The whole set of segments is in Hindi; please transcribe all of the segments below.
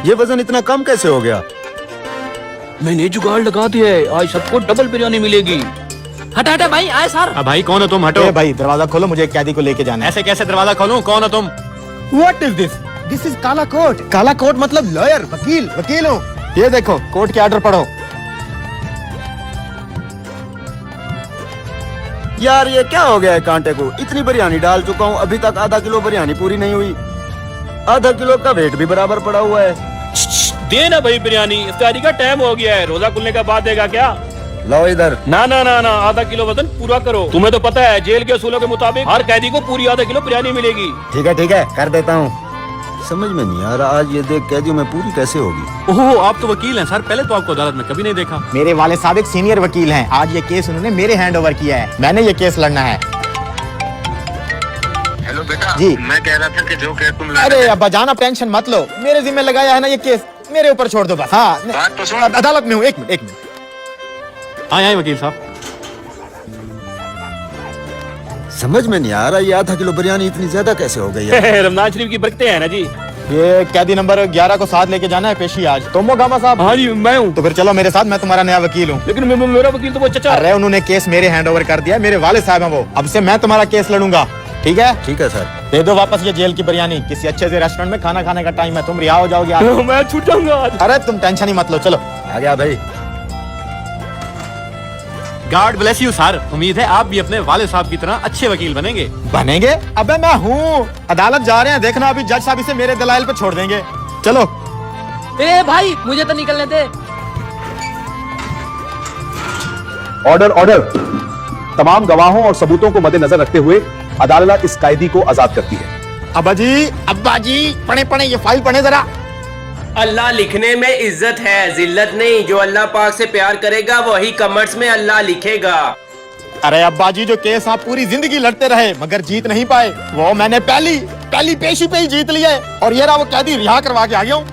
ये वजन इतना कम कैसे हो गया? मैंने जुगाड़ लगा दिया है, आज सबको डबल बिरयानी मिलेगी। हटा हटा भाई, आए सर। भाई कौन हो तुम? हटो। भाई दरवाजा खोलो, मुझे एक कैदी को लेके जाना है। ऐसे कैसे दरवाजा खोलूं? कौन हो तुम? What is this? This is काला कोट। काला कोट मतलब लॉयर, वकील हूँ। ये देखो कोर्ट के ऑर्डर पढ़ो। यार ये क्या हो गया है कांटे को? इतनी बिरयानी डाल चुका हूँ, अभी तक आधा किलो बिरयानी पूरी नहीं हुई। आधा किलो का वेट भी बराबर पड़ा हुआ है। दे ना भाई बिरयानी, इफ्तारी का टाइम हो गया है, रोजा खुलने का बाद देगा क्या? लो इधर। ना ना ना ना, आधा किलो वजन पूरा करो। तुम्हें तो पता है जेल के असूलों के मुताबिक हर कैदी को पूरी आधा किलो बिरयानी मिलेगी। ठीक है कर देता हूँ। समझ में नहीं आ रहा आज ये देख कैदियों में पूरी कैसे होगी। ओहो, आप तो वकील हैं सर, पहले तो आपको अदालत में कभी नहीं देखा। मेरे वाले साहब एक सीनियर वकील हैं। आज ये केस उन्होंने मेरे हैंड ओवर किया है, मैंने ये केस लड़ना है। हेलो बेटा जी। मैं कह रहा था कि जो केस तुम अरे अब्बा जान, आप टेंशन मत लो, मेरे जिम्मे लगाया है ना ये केस, मेरे ऊपर छोड़ दो बस। हाँ बात तो सुन। अदालत में हूँ, एक मिनट। आए वकील साहब। समझ में नहीं आ रहा ये आधा किलो बिरयानी इतनी ज्यादा कैसे हो गई है। रमजान शरीफ की बरकतें हैं ना जी। ये कैदी नंबर 11 को साथ लेके जाना है पेशी आज। तुम हो गामा साहब? हाँ जी मैं हूँ। तो फिर चलो मेरे साथ, मैं तुम्हारा नया वकील हूँ। लेकिन मेरा वकील तो वो चचा। अरे उन्होंने केस मेरे हैंड ओवर कर दिया, मेरे वाले साहब हैं वो। अब से मैं तुम्हारा केस लड़ूंगा, ठीक है? ठीक है सर। दे दो वापस ये जेल की बिरयानी। किसी अच्छे से रेस्टोरेंट में खाना खाने का टाइम है, तुम रिहा हो जाओगे आज। मैं छूट जाऊंगा आज। अरे तुम टेंशन ही मत लो, चलो। आ गया भाई। God bless you sir. उम्मीद है आप भी अपने वाले साहब की तरह अच्छे वकील बनेंगे। बनेंगे? अबे मैं हूँ। अदालत जा रहे हैं, देखना अभी जज साहब इसे मेरे दलाइल पे छोड़ देंगे। चलो। ए भाई मुझे तो निकलने दे। ऑर्डर। तमाम गवाहों और सबूतों को मद्देनजर रखते हुए अदालत इस कैदी को आजाद करती है। अब्बा जी पढ़े ये फाइल पढ़े जरा। अल्लाह लिखने में इज्जत है, जिल्लत नहीं। जो अल्लाह पाक से प्यार करेगा वही कमेंट्स में अल्लाह लिखेगा। अरे अब्बा जी, जो केस आप पूरी जिंदगी लड़ते रहे मगर जीत नहीं पाए, वो मैंने पहली पेशी पे ही जीत लिया है। और ये रहा वो कैदी, रिहा करवा के आ गया हूँ।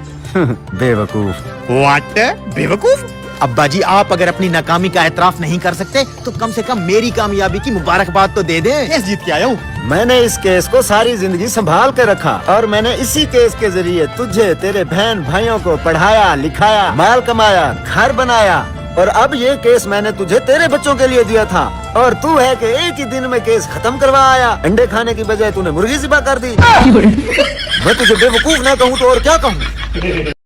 बेवकूफ। व्हाट? बेवकूफ? अब्बा जी आप अगर अपनी नाकामी का एतराफ नहीं कर सकते तो कम से कम मेरी कामयाबी की मुबारकबाद तो दे दें। केस जीत के आया हूँ। मैंने इस केस को सारी जिंदगी संभाल के रखा और मैंने इसी केस के जरिए तुझे, तेरे बहन भाइयों को पढ़ाया लिखाया, माल कमाया, घर बनाया। और अब ये केस मैंने तुझे तेरे बच्चों के लिए दिया था और तू है कि एक ही दिन में केस खत्म करवा आया। अंडे खाने की बजाय तूने मुर्गी ज़िबा कर दी। मैं तुझे बेवकूफ ना कहूँ तो और क्या कहूँ।